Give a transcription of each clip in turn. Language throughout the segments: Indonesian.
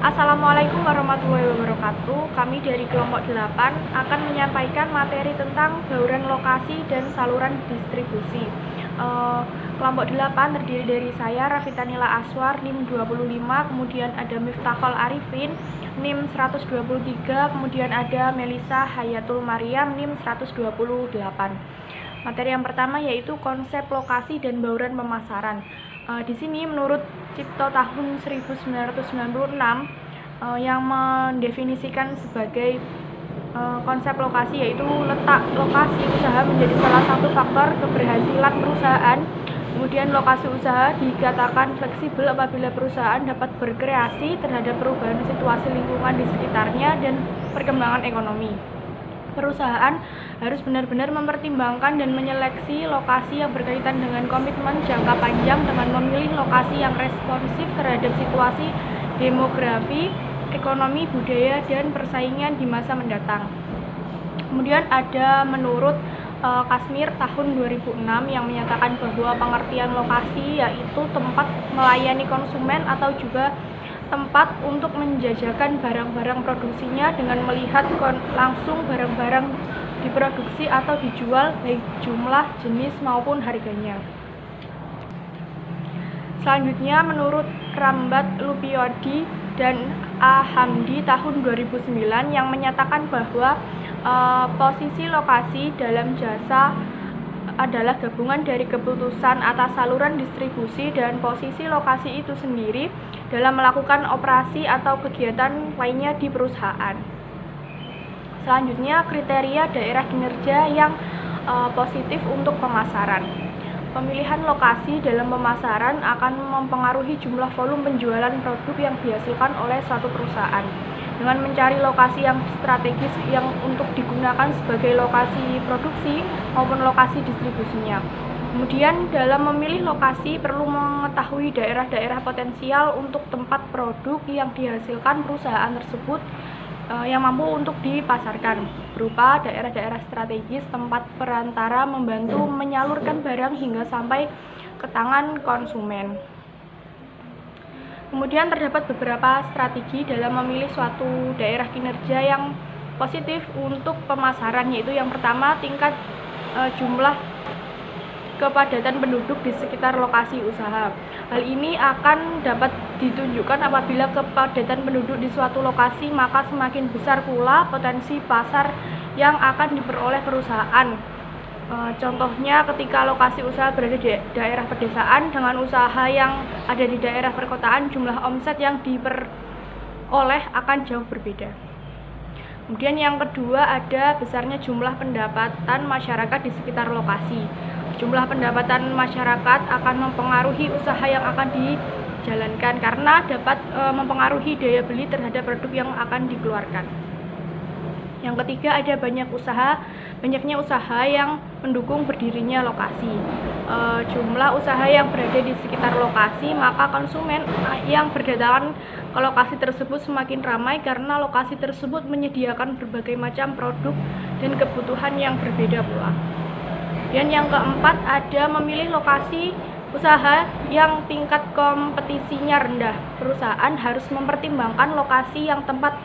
Assalamualaikum warahmatullahi wabarakatuh. Kami dari kelompok 8 akan menyampaikan materi tentang bauran lokasi dan saluran distribusi. Kelompok 8 terdiri dari saya, Rafitanila Aswar, NIM 25, kemudian ada Miftahul Arifin, NIM 123, kemudian ada Melisa Hayatul Mariam, NIM 128. Materi yang pertama yaitu konsep lokasi dan bauran pemasaran. Di sini menurut Cipto tahun 1996 yang mendefinisikan sebagai konsep lokasi yaitu letak lokasi usaha menjadi salah satu faktor keberhasilan perusahaan. Kemudian lokasi usaha dikatakan fleksibel apabila perusahaan dapat berkreasi terhadap perubahan situasi lingkungan di sekitarnya dan perkembangan ekonomi. Perusahaan harus benar-benar mempertimbangkan dan menyeleksi lokasi yang berkaitan dengan komitmen jangka panjang dengan memilih lokasi yang responsif terhadap situasi demografi, ekonomi, budaya, dan persaingan di masa mendatang. Kemudian ada menurut Kasmir tahun 2006 yang menyatakan bahwa pengertian lokasi yaitu tempat melayani konsumen atau juga tempat untuk menjajakan barang-barang produksinya dengan melihat langsung barang-barang diproduksi atau dijual baik jumlah, jenis maupun harganya. Selanjutnya menurut Rambat Lupiyodi dan A. Hamdi tahun 2009 yang menyatakan bahwa posisi lokasi dalam jasa adalah gabungan dari keputusan atas saluran distribusi dan posisi lokasi itu sendiri dalam melakukan operasi atau kegiatan lainnya di perusahaan. Selanjutnya kriteria daerah kinerja yang positif untuk pemasaran. Pemilihan lokasi dalam pemasaran akan mempengaruhi jumlah volume penjualan produk yang dihasilkan oleh suatu perusahaan. Dengan mencari lokasi yang strategis yang untuk digunakan sebagai lokasi produksi maupun lokasi distribusinya. Kemudian dalam memilih lokasi perlu mengetahui daerah-daerah potensial untuk tempat produk yang dihasilkan perusahaan tersebut yang mampu untuk dipasarkan, berupa daerah-daerah strategis tempat perantara membantu menyalurkan barang hingga sampai ke tangan konsumen. Kemudian terdapat beberapa strategi dalam memilih suatu daerah kinerja yang positif untuk pemasaran, yaitu yang pertama tingkat jumlah kepadatan penduduk di sekitar lokasi usaha. Hal ini akan dapat ditunjukkan apabila kepadatan penduduk di suatu lokasi, maka semakin besar pula potensi pasar yang akan diperoleh perusahaan. Contohnya ketika lokasi usaha berada di daerah pedesaan dengan usaha yang ada di daerah perkotaan, jumlah omset yang diperoleh akan jauh berbeda. Kemudian yang kedua ada besarnya jumlah pendapatan masyarakat di sekitar lokasi. Jumlah pendapatan masyarakat akan mempengaruhi usaha yang akan dijalankan karena dapat mempengaruhi daya beli terhadap produk yang akan dikeluarkan. Yang ketiga ada banyaknya usaha yang mendukung berdirinya lokasi. Jumlah usaha yang berada di sekitar lokasi, maka konsumen yang berdatangan ke lokasi tersebut semakin ramai karena lokasi tersebut menyediakan berbagai macam produk dan kebutuhan yang berbeda pula. Dan yang keempat ada memilih lokasi usaha yang tingkat kompetisinya rendah. Perusahaan harus mempertimbangkan lokasi yang tepat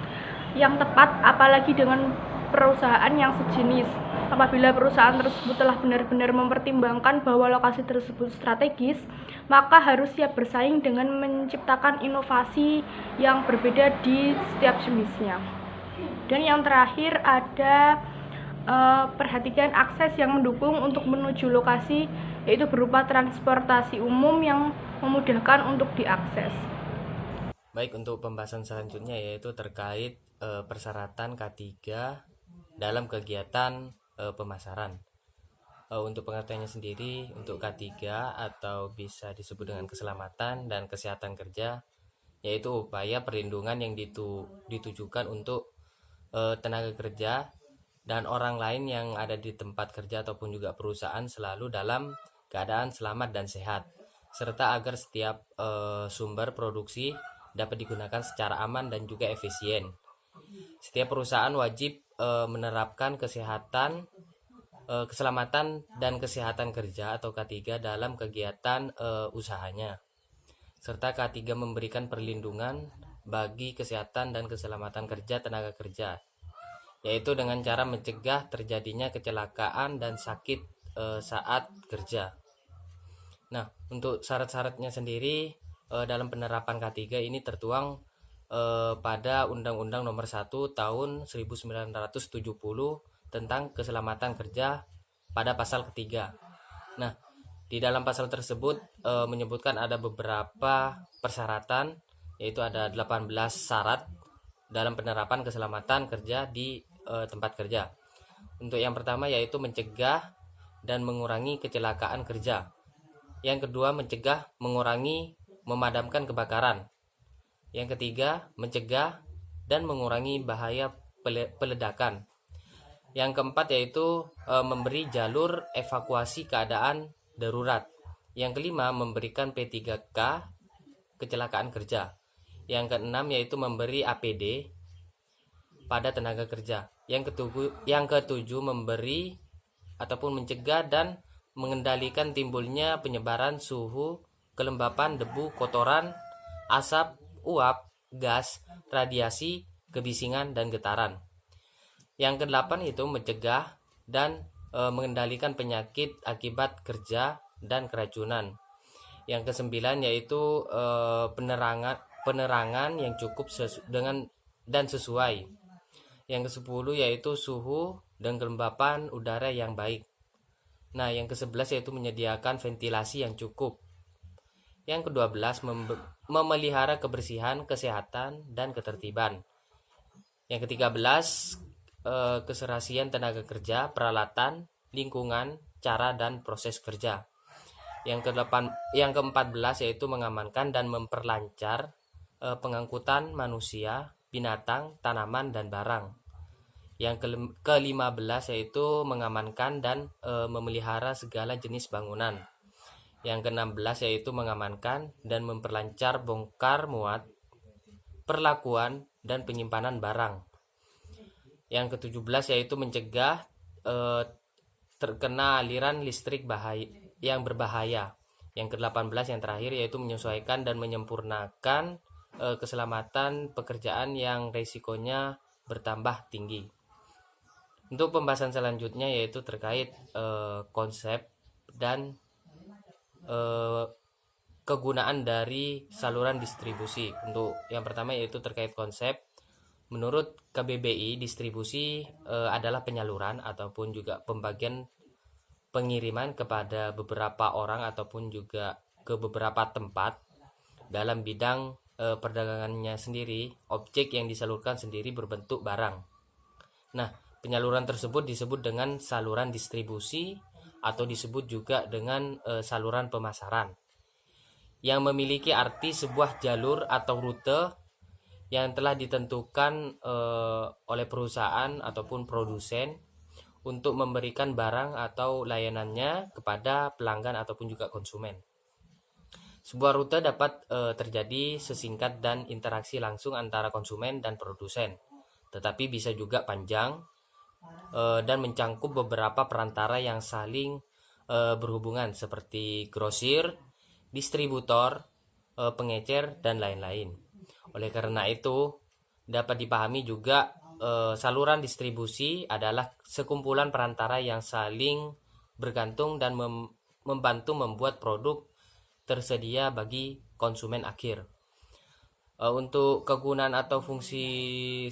apalagi dengan perusahaan yang sejenis. Apabila perusahaan tersebut telah benar-benar mempertimbangkan bahwa lokasi tersebut strategis, maka harus siap bersaing dengan menciptakan inovasi yang berbeda di setiap jenisnya. Dan yang terakhir ada perhatikan akses yang mendukung untuk menuju lokasi, yaitu berupa transportasi umum yang memudahkan untuk diakses. Baik, untuk pembahasan selanjutnya yaitu terkait persyaratan K3 dalam kegiatan pemasaran. Untuk pengertiannya sendiri, untuk K3 atau bisa disebut dengan keselamatan dan kesehatan kerja, yaitu upaya perlindungan yang ditujukan untuk tenaga kerja dan orang lain yang ada di tempat kerja ataupun juga perusahaan selalu dalam keadaan selamat dan sehat, serta agar setiap sumber produksi dapat digunakan secara aman dan juga efisien. Setiap perusahaan wajib menerapkan keselamatan dan kesehatan kerja atau K3 dalam kegiatan usahanya. Serta K3 memberikan perlindungan bagi kesehatan dan keselamatan kerja tenaga kerja, yaitu dengan cara mencegah terjadinya kecelakaan dan sakit saat kerja. Nah, untuk syarat-syaratnya sendiri dalam penerapan K3 ini tertuang pada Undang-Undang Nomor 1 Tahun 1970 tentang keselamatan kerja pada pasal ketiga. Nah, di dalam pasal tersebut menyebutkan ada beberapa persyaratan, yaitu ada 18 syarat dalam penerapan keselamatan kerja di tempat kerja. Untuk yang pertama yaitu mencegah dan mengurangi kecelakaan kerja. Yang kedua, mencegah, mengurangi, memadamkan kebakaran. Yang ketiga, mencegah dan mengurangi bahaya peledakan. Yang keempat yaitu memberi jalur evakuasi keadaan darurat. Yang kelima, memberikan P3K kecelakaan kerja. Yang keenam yaitu memberi APD pada tenaga kerja. Yang ketujuh memberi ataupun mencegah dan mengendalikan timbulnya penyebaran suhu, kelembapan, debu, kotoran, asap, uap, gas, radiasi, kebisingan, dan getaran. Yang kedelapan itu mencegah dan mengendalikan penyakit akibat kerja dan keracunan. Yang kesembilan yaitu penerangan yang cukup dan sesuai. Yang kesepuluh yaitu suhu dan kelembapan udara yang baik. Nah, yang ke-11 yaitu menyediakan ventilasi yang cukup. Yang ke-12 memelihara kebersihan, kesehatan, dan ketertiban. Yang ke-13 keserasian tenaga kerja, peralatan, lingkungan, cara dan proses kerja. Yang ke-14 yaitu mengamankan dan memperlancar pengangkutan manusia, binatang, tanaman, dan barang. Yang ke-15 yaitu mengamankan dan memelihara segala jenis bangunan. Yang ke-16 yaitu mengamankan dan memperlancar bongkar muat, perlakuan, dan penyimpanan barang. Yang ke-17 yaitu mencegah terkena aliran listrik yang berbahaya. Yang ke-18 yang terakhir yaitu menyesuaikan dan menyempurnakan keselamatan pekerjaan yang risikonya bertambah tinggi. Untuk pembahasan selanjutnya yaitu terkait konsep dan kegunaan dari saluran distribusi. Untuk yang pertama yaitu terkait konsep. Menurut KBBI, distribusi adalah penyaluran ataupun juga pembagian pengiriman kepada beberapa orang ataupun juga ke beberapa tempat dalam bidang perdagangannya sendiri. Objek yang disalurkan sendiri berbentuk barang. Nah, penyaluran tersebut disebut dengan saluran distribusi atau disebut juga dengan saluran pemasaran, yang memiliki arti sebuah jalur atau rute yang telah ditentukan oleh perusahaan ataupun produsen untuk memberikan barang atau layanannya kepada pelanggan ataupun juga konsumen. Sebuah rute dapat terjadi sesingkat dan interaksi langsung antara konsumen dan produsen, tetapi bisa juga panjang dan mencangkup beberapa perantara yang saling berhubungan seperti grosir, distributor, pengecer, dan lain-lain. Oleh karena itu, dapat dipahami juga saluran distribusi adalah sekumpulan perantara yang saling bergantung dan membantu membuat produk tersedia bagi konsumen akhir. Untuk kegunaan atau fungsi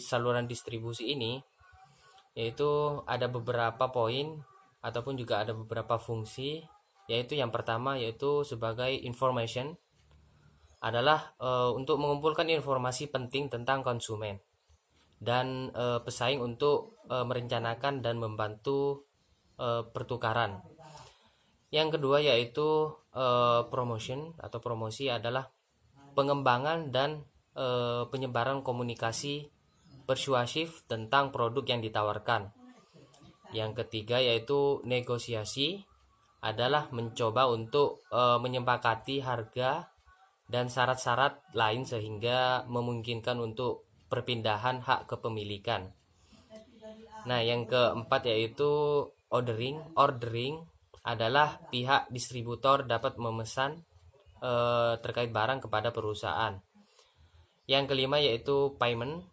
saluran distribusi ini yaitu ada beberapa poin ataupun juga ada beberapa fungsi, yaitu yang pertama yaitu sebagai information adalah untuk mengumpulkan informasi penting tentang konsumen dan pesaing untuk merencanakan dan membantu pertukaran. Yang kedua yaitu promotion atau promosi adalah pengembangan dan penyebaran komunikasi persuasif tentang produk yang ditawarkan. Yang ketiga yaitu negosiasi adalah mencoba untuk menyepakati harga dan syarat-syarat lain sehingga memungkinkan untuk perpindahan hak kepemilikan. Nah, yang keempat yaitu ordering. Ordering adalah pihak distributor dapat memesan terkait barang kepada perusahaan. Yang kelima yaitu payment,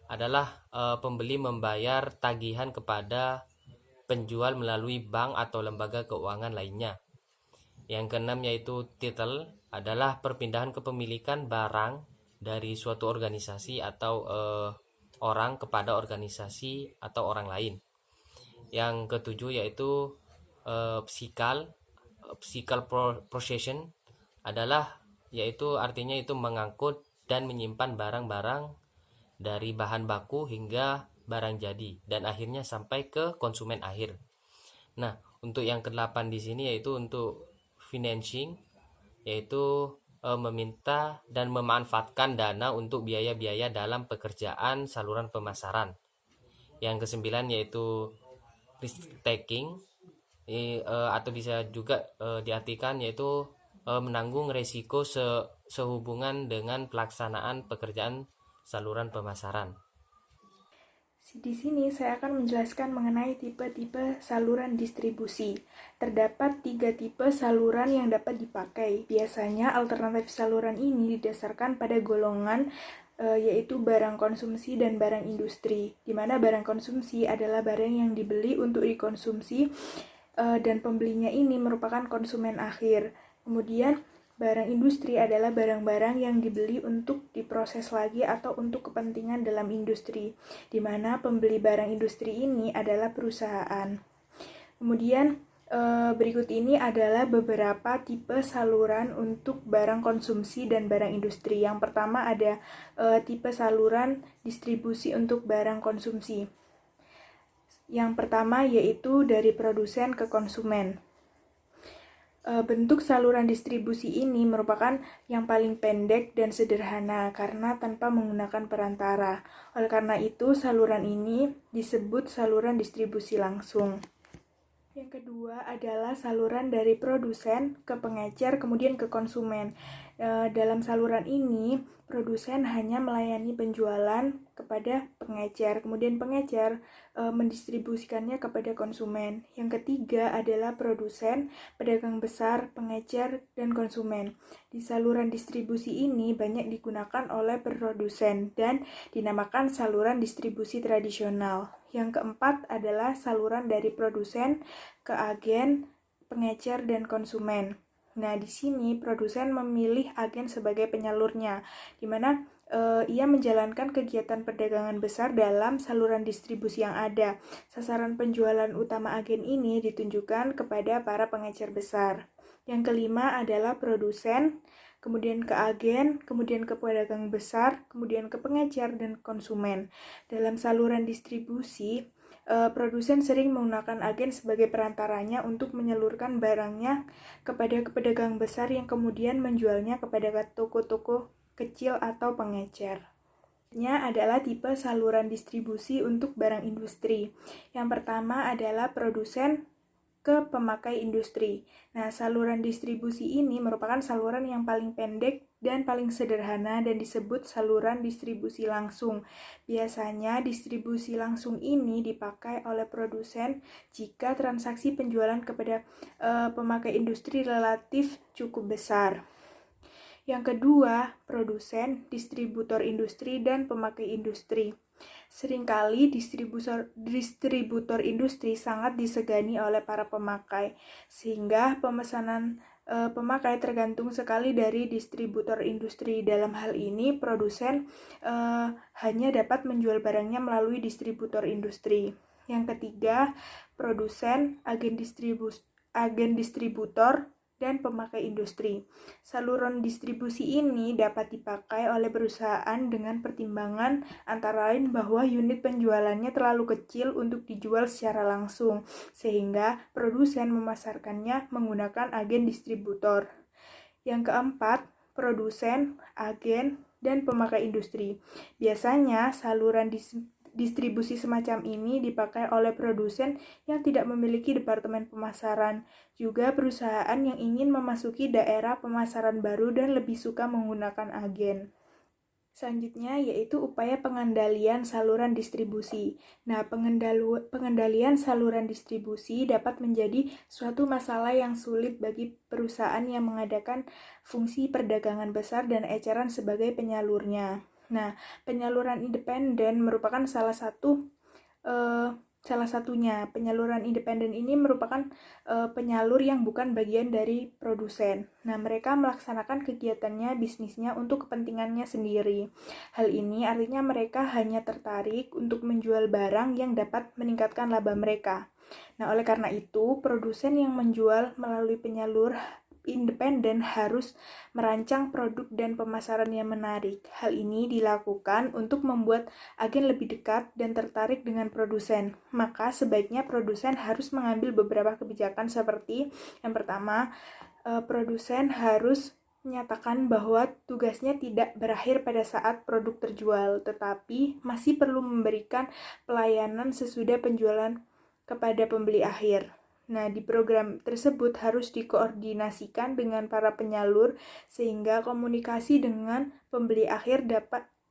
adalah pembeli membayar tagihan kepada penjual melalui bank atau lembaga keuangan lainnya. Yang keenam yaitu title, adalah perpindahan kepemilikan barang dari suatu organisasi atau orang kepada organisasi atau orang lain. Yang ketujuh yaitu physical possession, adalah yaitu artinya itu mengangkut dan menyimpan barang-barang dari bahan baku hingga barang jadi dan akhirnya sampai ke konsumen akhir. Nah, untuk yang kedelapan di sini yaitu untuk financing, yaitu meminta dan memanfaatkan dana untuk biaya-biaya dalam pekerjaan saluran pemasaran. Yang kesembilan yaitu risk taking, atau bisa juga diartikan yaitu menanggung resiko sehubungan dengan pelaksanaan pekerjaan saluran pemasaran. Di sini saya akan menjelaskan mengenai tipe-tipe saluran distribusi. Terdapat 3 tipe saluran yang dapat dipakai. Biasanya alternatif saluran ini didasarkan pada golongan yaitu barang konsumsi dan barang industri. Di mana barang konsumsi adalah barang yang dibeli untuk dikonsumsi dan pembelinya ini merupakan konsumen akhir. Kemudian barang industri adalah barang-barang yang dibeli untuk diproses lagi atau untuk kepentingan dalam industri, di mana pembeli barang industri ini adalah perusahaan. Kemudian berikut ini adalah beberapa tipe saluran untuk barang konsumsi dan barang industri. Yang pertama ada tipe saluran distribusi untuk barang konsumsi. Yang pertama yaitu dari produsen ke konsumen. Bentuk saluran distribusi ini merupakan yang paling pendek dan sederhana karena tanpa menggunakan perantara. Oleh karena itu, saluran ini disebut saluran distribusi langsung. Yang kedua adalah saluran dari produsen ke pengecer kemudian ke konsumen. Dalam saluran ini, produsen hanya melayani penjualan kepada pengecer, kemudian pengecer mendistribusikannya kepada konsumen. Yang ketiga adalah produsen, pedagang besar, pengecer, dan konsumen. Di saluran distribusi ini banyak digunakan oleh produsen dan dinamakan saluran distribusi tradisional. Yang keempat adalah saluran dari produsen ke agen, pengecer, dan konsumen. Nah, di sini produsen memilih agen sebagai penyalurnya, di mana ia menjalankan kegiatan perdagangan besar dalam saluran distribusi yang ada. Sasaran penjualan utama agen ini ditunjukkan kepada para pengecer besar. Yang kelima adalah produsen, kemudian ke agen, kemudian ke pedagang besar, kemudian ke pengecer dan konsumen. Dalam saluran distribusi, produsen sering menggunakan agen sebagai perantaranya untuk menyalurkan barangnya kepada pedagang besar yang kemudian menjualnya kepada toko-toko kecil atau pengecer. Selanjutnya adalah tipe saluran distribusi untuk barang industri. Yang pertama adalah produsen ke pemakai industri. Nah, saluran distribusi ini merupakan saluran yang paling pendek dan paling sederhana dan disebut saluran distribusi langsung. Biasanya distribusi langsung ini dipakai oleh produsen jika transaksi penjualan kepada pemakai industri relatif cukup besar. Yang kedua, produsen, distributor industri, dan pemakai industri. Seringkali distributor industri sangat disegani oleh para pemakai, sehingga pemesanan pemakai tergantung sekali dari distributor industri. Dalam hal ini, produsen hanya dapat menjual barangnya melalui distributor industri. Yang ketiga, produsen, agen distributor, dan pemakai industri. Saluran distribusi ini dapat dipakai oleh perusahaan dengan pertimbangan antara lain bahwa unit penjualannya terlalu kecil untuk dijual secara langsung, sehingga produsen memasarkannya menggunakan agen distributor. Yang keempat, produsen, agen, dan pemakai industri. Biasanya saluran distribusi semacam ini dipakai oleh produsen yang tidak memiliki departemen pemasaran, juga perusahaan yang ingin memasuki daerah pemasaran baru dan lebih suka menggunakan agen. Selanjutnya yaitu upaya pengendalian saluran distribusi. Nah, pengendalian saluran distribusi dapat menjadi suatu masalah yang sulit bagi perusahaan yang mengadakan fungsi perdagangan besar dan eceran sebagai penyalurnya. Nah, penyaluran independen merupakan salah satunya. Penyaluran independen ini merupakan penyalur yang bukan bagian dari produsen. Nah, mereka melaksanakan kegiatannya, bisnisnya untuk kepentingannya sendiri. Hal ini artinya mereka hanya tertarik untuk menjual barang yang dapat meningkatkan laba mereka. Nah, oleh karena itu, produsen yang menjual melalui penyalur independen harus merancang produk dan pemasaran yang menarik. Hal ini dilakukan untuk membuat agen lebih dekat dan tertarik dengan produsen. Maka sebaiknya produsen harus mengambil beberapa kebijakan seperti yang pertama, produsen harus menyatakan bahwa tugasnya tidak berakhir pada saat produk terjual, tetapi masih perlu memberikan pelayanan sesudah penjualan kepada pembeli akhir. Nah, di program tersebut harus dikoordinasikan dengan para penyalur sehingga komunikasi dengan pembeli akhir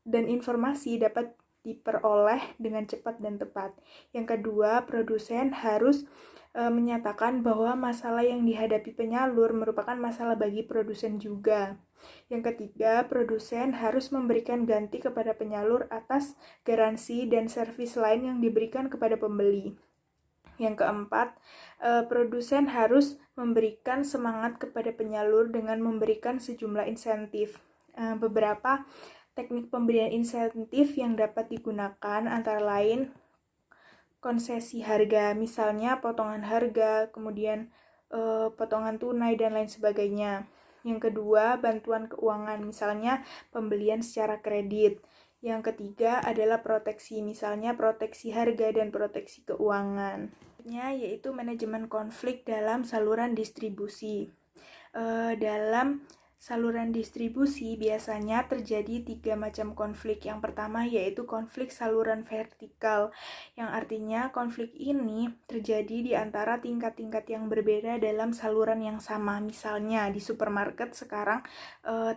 dan informasi dapat diperoleh dengan cepat dan tepat. Yang kedua, produsen harus menyatakan bahwa masalah yang dihadapi penyalur merupakan masalah bagi produsen juga. Yang ketiga, produsen harus memberikan ganti kepada penyalur atas garansi dan servis lain yang diberikan kepada pembeli. Yang keempat, produsen harus memberikan semangat kepada penyalur dengan memberikan sejumlah insentif. Beberapa teknik pemberian insentif yang dapat digunakan antara lain konsesi harga, misalnya potongan harga, kemudian potongan tunai, dan lain sebagainya. Yang kedua, bantuan keuangan, misalnya pembelian secara kredit. Yang ketiga adalah proteksi, misalnya proteksi harga dan proteksi keuangan. Yaitu manajemen konflik dalam saluran distribusi. Dalam saluran distribusi biasanya terjadi 3 macam konflik. Yang pertama yaitu konflik saluran vertikal, yang artinya konflik ini terjadi di antara tingkat-tingkat yang berbeda dalam saluran yang sama. Misalnya di supermarket sekarang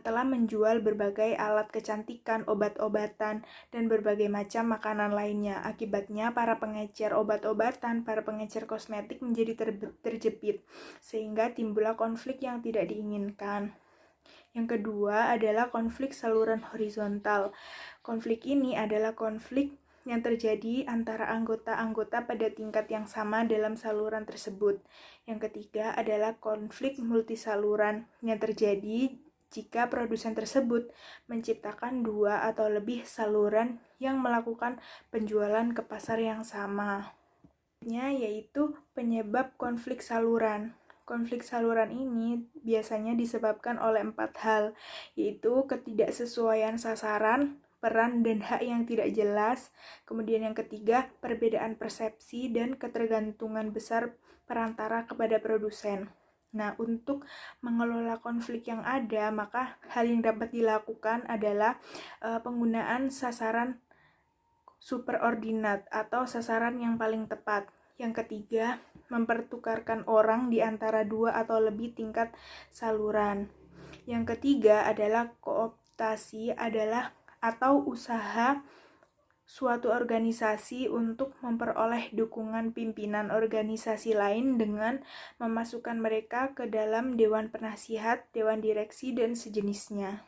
telah menjual berbagai alat kecantikan, obat-obatan, dan berbagai macam makanan lainnya. Akibatnya para pengecer obat-obatan, para pengecer kosmetik menjadi terjepit, sehingga timbullah konflik yang tidak diinginkan. Yang kedua adalah konflik saluran horizontal. Konflik ini adalah konflik yang terjadi antara anggota-anggota pada tingkat yang sama dalam saluran tersebut. Yang ketiga adalah konflik multisaluran yang terjadi jika produsen tersebut menciptakan 2 atau lebih saluran yang melakukan penjualan ke pasar yang sama. Yaitu penyebab konflik saluran. Konflik saluran ini biasanya disebabkan oleh 4 hal, yaitu ketidaksesuaian sasaran, peran dan hak yang tidak jelas. Kemudian yang ketiga, perbedaan persepsi dan ketergantungan besar perantara kepada produsen. Nah, untuk mengelola konflik yang ada, maka hal yang dapat dilakukan adalah penggunaan sasaran superordinat atau sasaran yang paling tepat. Yang ketiga, mempertukarkan orang di antara 2 atau lebih tingkat saluran. Yang ketiga adalah kooptasi atau usaha suatu organisasi untuk memperoleh dukungan pimpinan organisasi lain dengan memasukkan mereka ke dalam dewan penasihat, dewan direksi, dan sejenisnya.